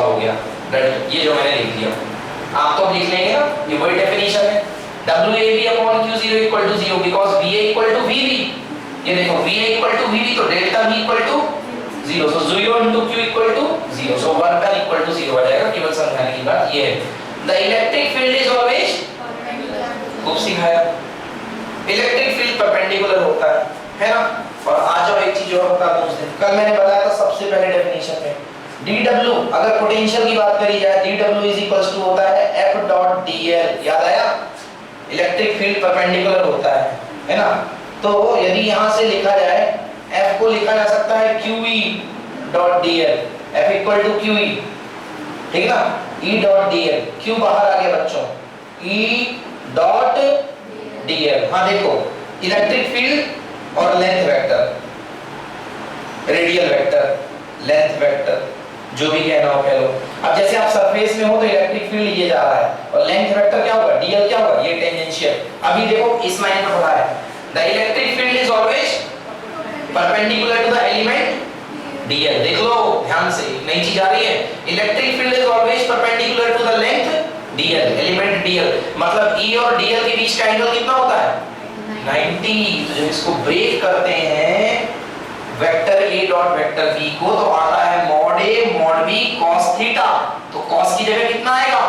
Solve हो गया। ये जो मैंने लिख दिया आप तो लिख लेंगे ना, ये वही डेफिनेशन है। WAV upon Q0 equal to 0 because VA equal to VB। ये देखो VA इक्वल टू VB तो delta V equal to 0, so 0 into Q equal to 0, so work done equal to 0 आ जाएगा। केवल समझाने की बात ये है। The electric field is always, खूब सिखाया, इलेक्ट्रिक फील्ड परपेंडिकुलर होता है ना। और आज जो एक चीज और बता दूं, उस दिन कल मैंने बताया था सबसे पहले डेफिनेशन में dW, अगर पोटेंशियल की बात करी जाए dW इज इक्वल्स टू होता है F डॉट dl, याद आया? इलेक्ट्रिक फील्ड परपेंडिकुलर होता है ना। तो यदि यहां से लिखा जाए F को लिखा जा सकता है QE dot dl, F equal to QE, ठीक ना, E डॉट dl, Q बाहर आ गया बच्चों, E डॉट dl। हाँ देखो, इलेक्ट्रिक फील्ड और length vector, radial vector, length vector, जो भी कहना हो कह लो। अब जैसे आप सरफेस में हो तो इलेक्ट्रिक फील्ड ये जा रहा है और लेंथ वेक्टर क्या होगा, dl क्या होगा, ये टेंजेंशियल। अभी देखो इस लाइन पर पढ़ा है, the electric field is always perpendicular to the element dl। देख लो ध्यान से, नई चीज आ रही है। Electric field is always perpendicular to the length dl, element dl, मतलब E और dl के बीच का एंगल कितना होता है, 90। तो जब इसको ब्रेक करते हैं vector A dot vector B को, तो आता है mod A mod B cos theta. तो cos की जगह कितना आएगा,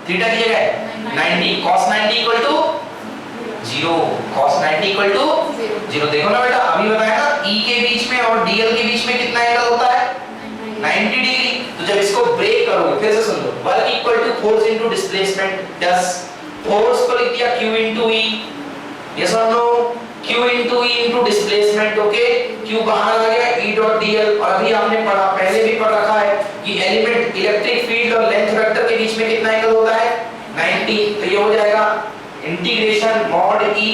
थीटा की जगह 90, cos 90 equal to 0, cos 90 equal to 0। देखो ना बेटा, अभी बताया ना E के बीच में और dl के बीच में कितना एंगल होता है, 90 डिग्री। तो जब इसको ब्रेक करोगे, फिर से सुन लो, work equal to force into displacement, plus force को लिख दिया Q इनटू E, यस और no, Q into E into displacement, okay, Q बाहर आ गया, E dot dl। और अभी आपने पढ़ा, पहले भी पढ़ रखा है कि एलिमेंट इलेक्ट्रिक फील्ड और लेंथ वेक्टर के बीच में कितना एंगल होता है, 90। तो ये हो जाएगा integration mod E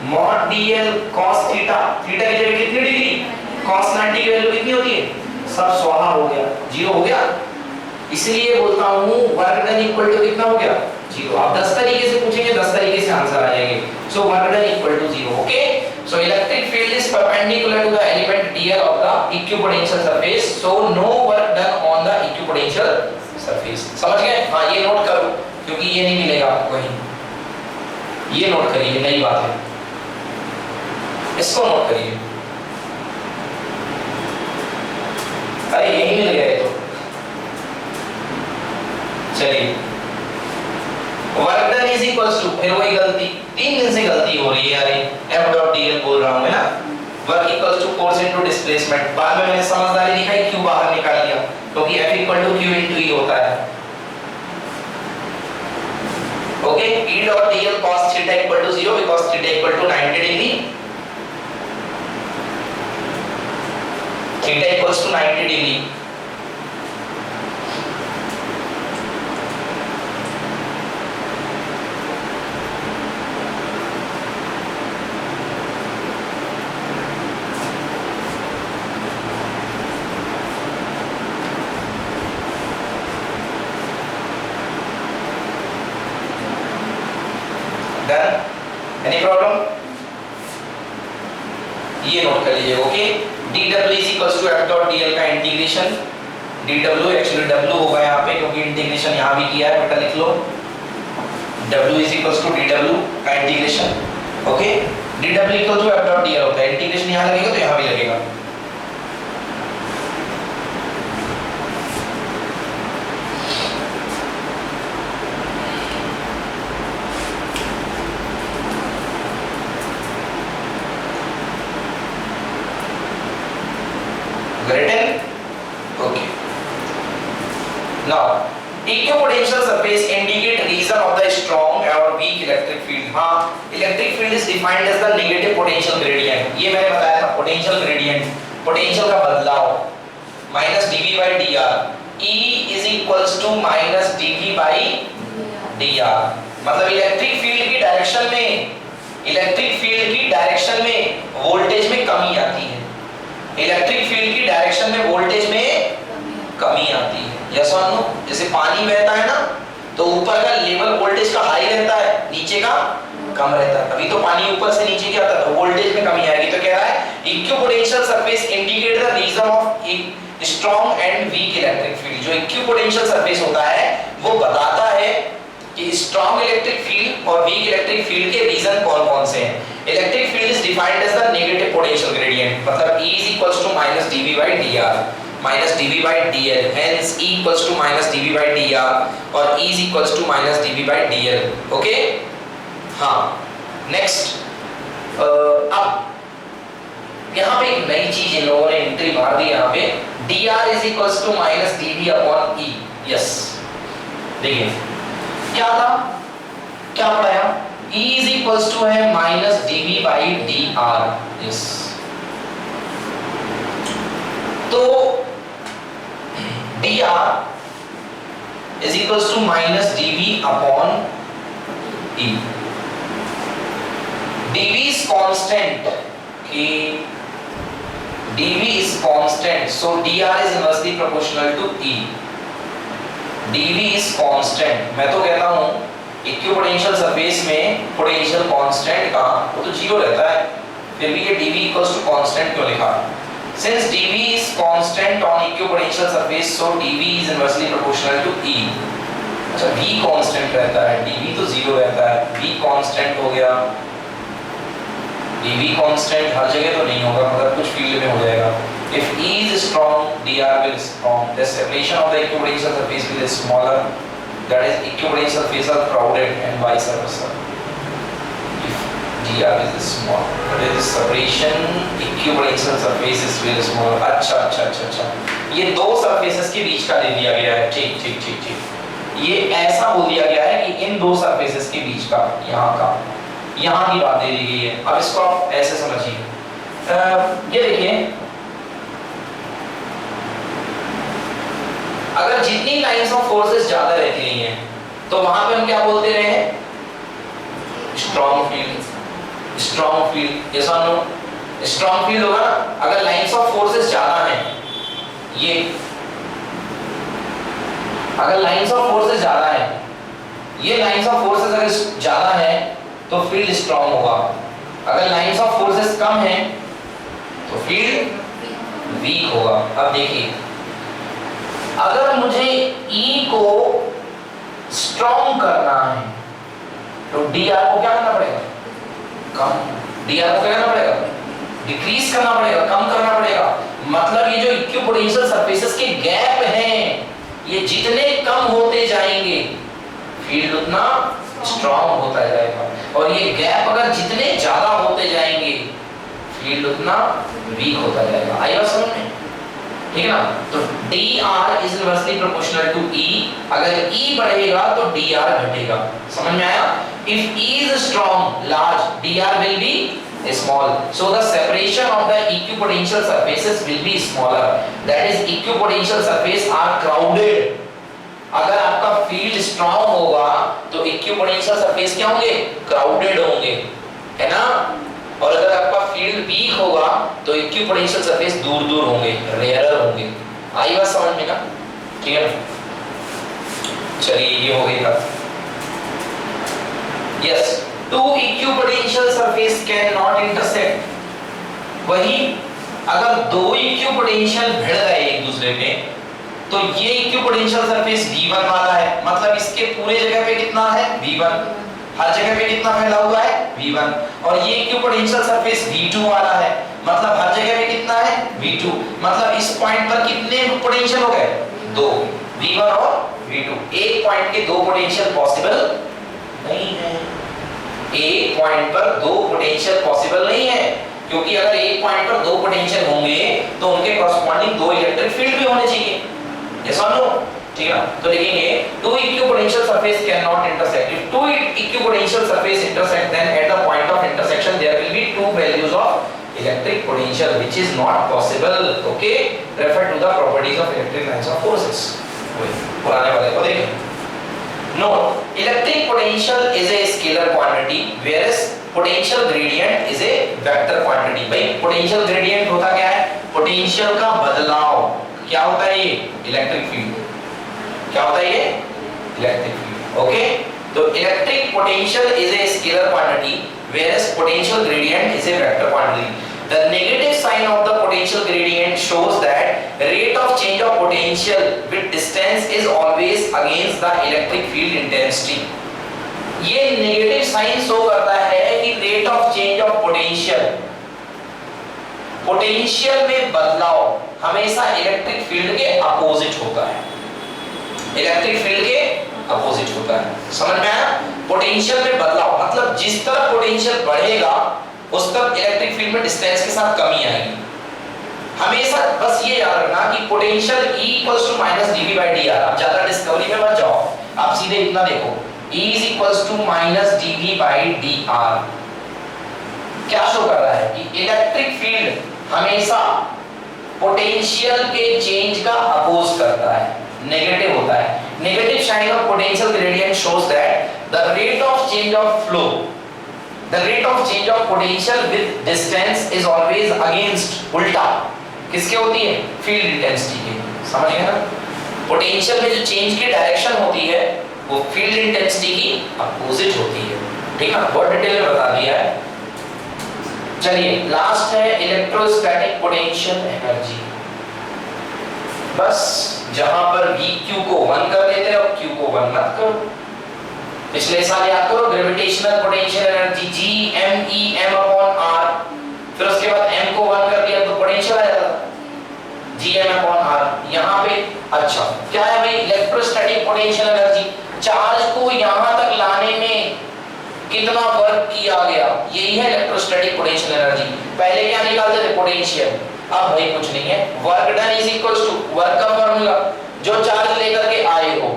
mod dl cos theta, theta की जगह कितनी डिग्री, cos 90 की वैल्यू कितनी होती है, सब स्वाहा हो गया, 0 हो गया। इसलिए बोलता हूं वर्क डन इक्वल टू कितना हो गया, 0। आप 10 तरीके से पूछेंगे, 10 तरीके से आंसर आ जाएंगे। So work done equal to 0, okay. So electric field is perpendicular to the element dl of the equipotential surface, so no work done on the equipotential surface. समझ गए? हां, ये नोट करो क्योंकि ये नहीं मिलेगा आपको कहीं, ये नोट करिए, नई बात है, इसको नोट करिए। अरे यही मिल गया तो चलिए, work done is equals to, फिर वही गलती, 3 दिन से गलती हो रही है यार, F डॉट dl बोल रहा हूं मैं ना, work equals to force into displacement. बाद में मैंने समझदारी दिखाई, Q बाहर निकाल लिया क्योंकि F equal to Q into E होता है, okay. E dot dl cos theta equal to 0 because theta equal to 90 degree, theta equals to 90 degree. Any problem? ये नोट कर लीजिए, okay. dw is equals to F dot dl का integration, dw actually w होगा यहाँ पे क्योंकि integration यहाँ भी किया है, बेटा लिख लो, w is equals to dw का integration, okay. dw equals to F dot dl होता है, इंटीग्रेशन यहाँ लगेगा तो यहाँ भी लगेगा। Written? Okay. Now, equipotential surface indicate region of the strong or weak electric field. हाँ, electric field is defined as the negative potential gradient. ये मैंने बताया था, potential gradient, potential का बदलाव, minus dV by dr. E is equals to minus dV by dr. मतलब electric field की direction में वोल्टेज में कमी आती है, इलेक्ट्रिक फील्ड की डायरेक्शन में वोल्टेज में कमी आती है, यस और नो। जैसे पानी बहता है ना तो ऊपर का लेवल वोल्टेज का हाई रहता है, नीचे का कम रहता है, तभी तो पानी ऊपर से नीचे क्या आता है, तो वोल्टेज में कमी आएगी। तो कह रहा है equipotential surface indicate the region of strong and weak electric field. जो इक्विपोटेंशियल सरफेस होता है वो बताता है कि स्ट्रॉन्ग इलेक्ट्रिक फील्ड और वीक इलेक्ट्रिक फील्ड के रीजन कौन-कौन से हैं। Electric field is defined as the negative potential gradient, मतलब E = -dV/dr -dV/dl, hence E = -dV/dr और E = -dV/dl। ओके, हाँ नेक्स्ट, अब यहाँ पे एक नई चीज इन लोगों ने एंट्री मार दी यहाँ पे, dr = -dV/E। यस, देखिए क्या था, क्या पढ़ाया, E = है -dV/dr। यस, तो dr = -dV/E। dV is constant, कि dV is constant, so dr is inversely proportional to E। dV is constant, मैं तो कहता हूं इक्विपोटेंशियल सरफेस में पोटेंशियल कांस्टेंट का वो तो जीरो रहता है, फिर भी ये dV = constant क्यों लिखा? Since dV is constant on equipotential surface, so dV is inversely proportional to E। अच्छा, V constant रहता है, dV तो जीरो रहता है, V constant हो गया, dV constant हर जगह तो नहीं होगा, मतलब कुछ फील्ड में हो जाएगा। If E is strong, dr will be strong. The separation of the equipotential surface will be smaller, that is equipotential surfaces are crowded and vice versa। If dr is small, that is separation equipotential surfaces will be smaller। अच्छा, ये दो surfaces के बीच का दे दिया गया है, ठीक, ये ऐसा बोल दिया गया है कि इन दो सरफेसेस के बीच का, यहाँ की बात दे दी गई है। अब इसको आप ऐसे समझिए, ये देखिए, अगर जितनी लाइंस ऑफ फोर्सेस ज्यादा रहती रही हैं तो वहां पे हम क्या बोलते रहे हैं, स्ट्रॉन्ग फील्ड। ये सुनो, स्ट्रॉन्ग फील्ड होगा ना अगर लाइंस ऑफ फोर्सेस ज्यादा हैं, ये अगर लाइंस ऑफ फोर्सेस ज्यादा है, ये लाइंस ऑफ फोर्सेस अगर ज्यादा है तो फील्ड स्ट्रॉन्ग होगा, अगर लाइंस ऑफ फोर्सेस कम है तो फील्ड वीक होगा। अब देखिए, अगर मुझे E को स्ट्रॉन्ग करना है तो dr को क्या करना पड़ेगा, कम, dr को क्या करना पड़ेगा, डिक्रीज करना पड़ेगा, कम करना पड़ेगा। मतलब ये जो इक्विपोटेंशियल सरफेसेस के गैप हैं, ये जितने कम होते जाएंगे फील्ड उतना स्ट्रॉन्ग होता जाएगा, और ये गैप अगर जितने ज्यादा होते जाएंगे फील्ड उतना वीक होता जाएगा। आई बात समझ में? ठीक है ना? तो dr is inversely proportional to E, अगर E बढ़ेगा तो dr घटेगा। समझ में आया? If E is strong, large, dr will be small, so the separation of the equipotential surfaces will be smaller, that is equipotential surface are crowded। अगर आपका field strong होगा तो इक्विपोटेंशियल सरफेस क्या होंगे, क्राउडेड होंगे, है ना? और अगर आपका फील्ड वीक होगा तो इक्विपोटेंशियल सरफेस दूर होंगे, रेयरर होंगे। आई बात समझ में ना? ठीक है ना? चलिए, ये हो गई बात। Yes, two equipotential surface can not intersect. वही अगर दो इक्विपोटेंशियल भिड़ गए एक दूसरे पे तो ये इक्विपोटेंशियल सरफेस V1 वाला है, मतलब इसके पूरे जगह पे कितना है, V1, हर जगह पे कितना फैला हुआ है, V1, और ये इक्विपोटेंशियल सरफेस V2 वाला है, मतलब हर जगह पे कितना है, V2, मतलब इस पॉइंट पर कितने पोटेंशियल हो गए, दो, V1 और V2। एक पॉइंट के दो पोटेंशियल पॉसिबल नहीं है, एक पॉइंट पर दो पोटेंशियल पॉसिबल नहीं है, क्योंकि अगर एक पॉइंट पर दो पोटेंशियल होंगे तो उनके कॉरस्पॉन्डिंग दो इलेक्ट्रिक फील्ड भी होने चाहिए। यस और नो? ठीक है ना? तो लिखेंगे two equipotential surface cannot intersect। If two equipotential surface intersect, then at the point of intersection there will be two values of electric potential, which is not possible। Okay? Refer to the properties of electric lines of forces। पुराने वाले को देखें। Note, electric potential is a scalar quantity, whereas potential gradient is a vector quantity। भाई potential gradient होता क्या है? potential का बदलाव। क्या होता है ये? Electric field. क्या होता है ये? Electric field. ओके, तो electric potential is a scalar quantity whereas potential gradient is a vector quantity. The negative sign of the potential gradient shows that rate of change of potential with distance is always against the electric field intensity. ये negative sign show करता है कि rate of change of potential में बदलाव हमेशा electric field के opposite होता है, इलेक्ट्रिक फील्ड के अपोजिट होता है। समझ में आया? पोटेंशियल में बदलाव मतलब जिस तरफ पोटेंशियल बढ़ेगा उस तरफ इलेक्ट्रिक फील्ड में डिस्टेंस के साथ कमी आएगी। हमेशा बस ये याद रखना कि potential E equals to minus dV by dr। आप ज्यादा डिस्कवरी में मत जाओ, आप सीधे इतना देखो E is equals to minus dV by dr। क्या शो कर रहा है कि इलेक्ट्रिक फील्ड हमेशा पोटेंशियल के चेंज का अपोज करता है, नेगेटिव होता है। Negative sign of potential gradient shows that the rate of change of flow, the rate of change of potential with distance is always against, उल्टा किसके होती है? फील्ड इंटेंसिटी के। समझ गए ना? पोटेंशियल में जो चेंज की डायरेक्शन होती है वो फील्ड इंटेंसिटी की अपोजिट होती है। ठीक है, बहुत डिटेल में बता दिया है। चलिए लास्ट है इलेक्ट्रोस्टैटिक पोटेंशियल एनर्जी। बस जहां पर VQ को 1 कर देते हो Q को 1 मत करो। पिछले साल याद करो gravitational potential energy G m upon r, फिर उसके बाद m को 1 कर दिया तो पोटेंशियल आ जाता G m अपॉन r। यहाँ पे अच्छा क्या है भाई? इलेक्ट्रोस्टैटिक पोटेंशियल एनर्जी, चार्ज को यहाँ तक लाने में कितना वर्क किया गया, यही है इलेक्ट्रोस्टैटिक पोटेंशियल एनर्जी। पहले क्या निकालते थे? पोटेंशियल। अब भाई कुछ नहीं है, work done is equals to work का फार्मूला जो चार्ज लेकर के आए हो,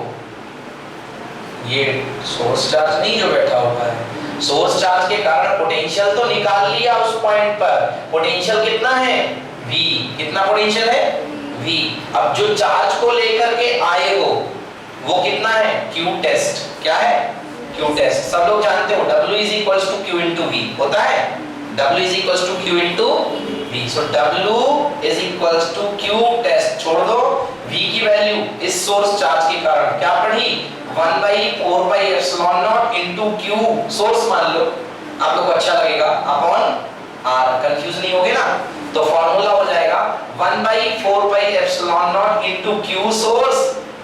ये सोर्स चार्ज नहीं जो बैठा हुआ है, सोर्स चार्ज के कारण पोटेंशियल तो निकाल लिया उस पॉइंट पर। पोटेंशियल कितना है? V। कितना पोटेंशियल है? V। अब जो चार्ज को लेकर के आए हो वो कितना है? Q test. क्या है? Q test. सब लोग जानते हो W is equals to Q into V होता है। W is equals to Q into V। So W is equals to Q test छोड़ दो, V की वैल्यू इस सोर्स चार्ज के कारण क्या पढ़ी? 1 by 4 pi epsilon naught into Q source मान लो, आप लोग को अच्छा लगेगा, अपॉन R। कंफ्यूज नहीं होगे ना? तो फॉर्मूला हो जाएगा 1 by 4 pi epsilon naught into Q source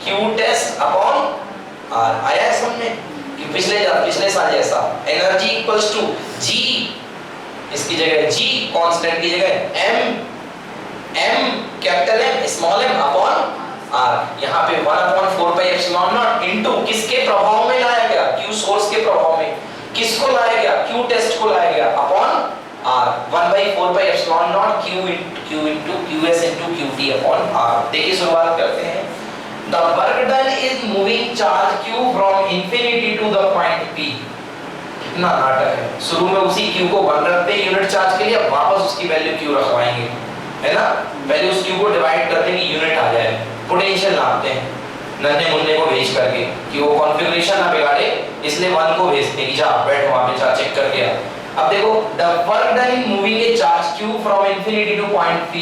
Q test upon R। आया है समझ में? कि पिछले साल जैसा एनर्जी इक्वल्स टू G, इसकी जगह G कांस्टेंट की जगह M capital M small m upon R। यहाँ पे 1 upon 4 pi epsilon not into किसके प्रभाव में लाया गया? Q सोर्स के प्रभाव में। किसको लाया गया? Q टेस्ट को लाया गया upon R। 1 by 4 pi epsilon not Q into QS into QT upon R। देखिए शुरुआत करते हैं। The work done is moving charge Q from infinity to the point P। कितना नाटक है, शुरू में उसी Q को 1 रखते हैं यूनिट चार्ज के लिए, अब वापस उसकी वैल्यू Q रखवाएंगे, है ना? पहले उस Q को डिवाइड करते हैं कि यूनिट आ जाए, पोटेंशियल नापते हैं नन्हे मुन्ने को भेज करके कि वो कॉन्फ़िगरेशन ना बिगाड़े, इसलिए 1 को भेजते हैं कि जा बैठ वहां पे चार्ज चेक करके आ। अब देखो the work done in moving a charge Q from infinity to point P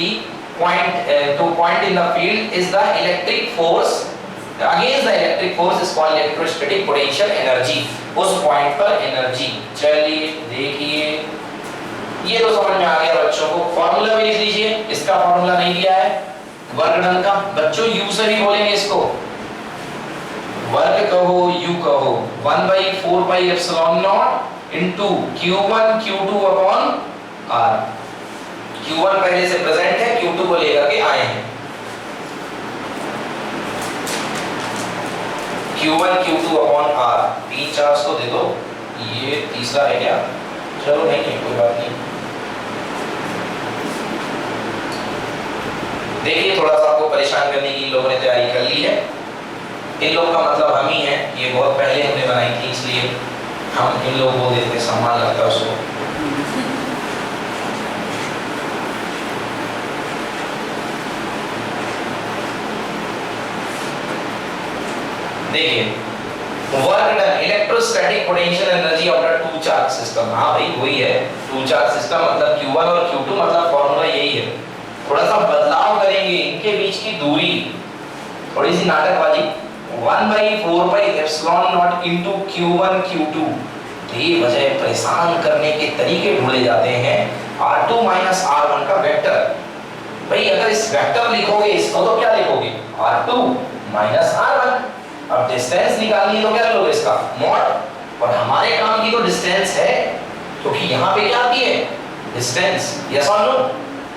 point in the field is the electric force against the electric force is called electrostatic potential energy। उस point पर energy. चलिए देखिए ये तो समझ में आ गया बच्चों को। फॉर्मूला भी लिख लीजिए, इसका फॉर्मूला नहीं दिया है वर्क डन का, बच्चों U से भी बोलेंगे इसको, वर्क कहो U कहो 1 by 4 pi epsilon naught into Q1 Q2 upon R। Q1 पहले से प्रेजेंट है, Q2 को लेकर के आए हैं। Q1 Q2 upon R। 3 charge तो दे दो, ये तीसरा है क्या? चलो नहीं है कोई बात नहीं। देखिए थोड़ा सा आपको परेशान करने की इन लोगों ने तैयारी कर ली है। इन लोग का मतलब हम ही हैं, ये बहुत पहले हमने बनाई थी इसलिए हम इन लोगों को देते सम्मान लगता है उसको। देखिए work done electrostatic potential energy of the two charge system. हाँ भाई वही है, टू चार्ज सिस्टम मतलब Q1 और Q2 मतलब फॉर्मूला यही है। थोड़ा सा बदलाव करेंगे, इनके बीच की दूरी थोड़ी सी नाटकबाजी 1 by 4 pi epsilon epsilon not into Q1 Q2। बेवजह परेशान करने के तरीके ढूंढे जाते हैं। R2 माइनस R1 का वेक्टर। भाई अगर इस वेक्टर लिखोगे इसको तो क्या लिखोगे? R2 minus R1। अब डिस्टेंस निकालनी तो क्या लोगे इसका? मॉड। और हमारे काम की तो डिस्टेंस है, क्योंकि यहाँ पे क्या आती है? डिस्टेंस। यस और नो?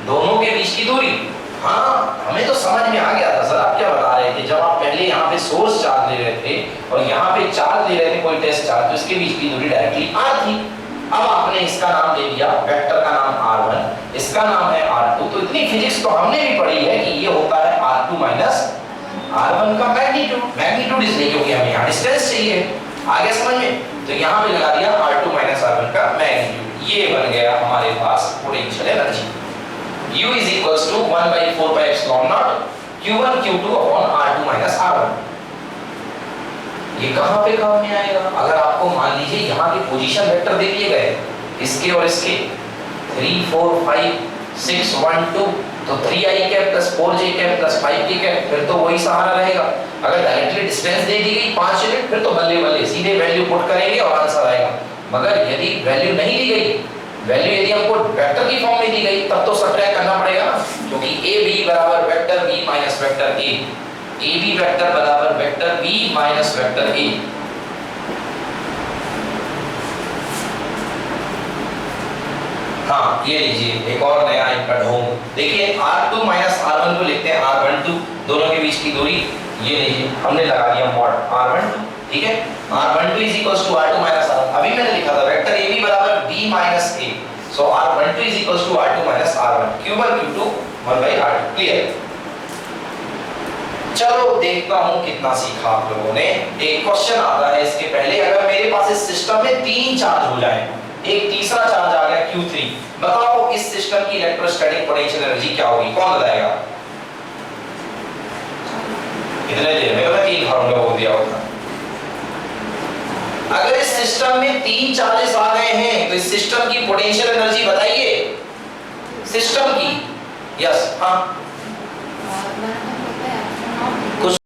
दोनों के बीच की दूरी। हाँ, हमें तो समझ में आ गया था सर आप क्या बता रहे थे। जब आप पहले यहाँ पे सोर्स चार्ज ले रहे थे और यहाँ पे चार्ज ले रहे थे कोई टेस्ट चार्ज, तो इसके बीच की दूरी डायरेक्टली R थी। अब आपने इसका नाम ले लिया, वेक्टर का नाम R1, इसका नाम है R2। तो इतनी फिजिक्स तो हमने भी पढ़ी है कि ये होता है R2 माइनस R1 का मैग्नीट्यूड। मैग्नीट्यूड इसलिए क्योंकि हमें यहाँ डिस्टेंस चाहिए। आगे समझ में? तो यहाँ पे लगा दिया R2 माइनस R1 का मैग्नीट्यूड। ये बन गया हमारे पास potential energy. U is equals to 1 by 4 pi epsilon naught Q1 Q2 upon R2 minus R1। ये कहाँ पे काम में आएगा? अगर आपको मान लीजिए यहाँ के पोजीशन वेक्टर दे दिए गए, इसके और इसके 3 4 5 6 1 2, तो 3i cap plus 4j cap plus 5k cap, फिर तो वही सहारा रहेगा। अगर डायरेक्टली डिस्टेंस दे दी गई 5 यूनिट, फिर तो बल्ले बल्ले सीधे वैल्यू पुट करेंगे और आंसर आएगा। मगर यदि वैल्यू नहीं दी गई, वैल्यू यदि हमको वेक्टर की फॉर्म में दी गई, तब तो सब्ट्रैक्ट करना पड़ेगा ना, क्योंकि ए बी बराबर vector B minus vector A. A B vector बराबर vector B minus vector A. हाँ, ये लीजिए एक और नया इनका ढोंग। देखिए R2 माइनस R1 को लिखते हैं R12, दोनों के बीच की दूरी। ये लीजिए हमने लगा दिया मॉड R12, ठीक है। R12 is equals to R2 minus R1। अभी मैंने लिखा था वेक्टर AB बराबर B minus A। So R12 is equals to R2 minus R1। Q1 Q2 1 by R2। Clear? चलो देखता हूँ कितना सीखा आप लोगों ने। एक क्वेश्चन आता है इसके पहले, अगर मेरे पास इस सिस्टम में 3 चार्ज हो जाए, एक तीसरा चार्ज आ गया Q3, बताओ इस सिस्टम की इलेक्ट्रोस्टैटिक पोटेंशियल एनर्जी क्या होगी? कौन बताएगा? कितने देर में? मैं 3 फार्मूला बोल दिया होता। अगर इस सिस्टम में 3 चार्जेस आ गए हैं तो इस सिस्टम की पोटेंशियल एनर्जी बताइए, सिस्टम की। यस, हाँ, कुछ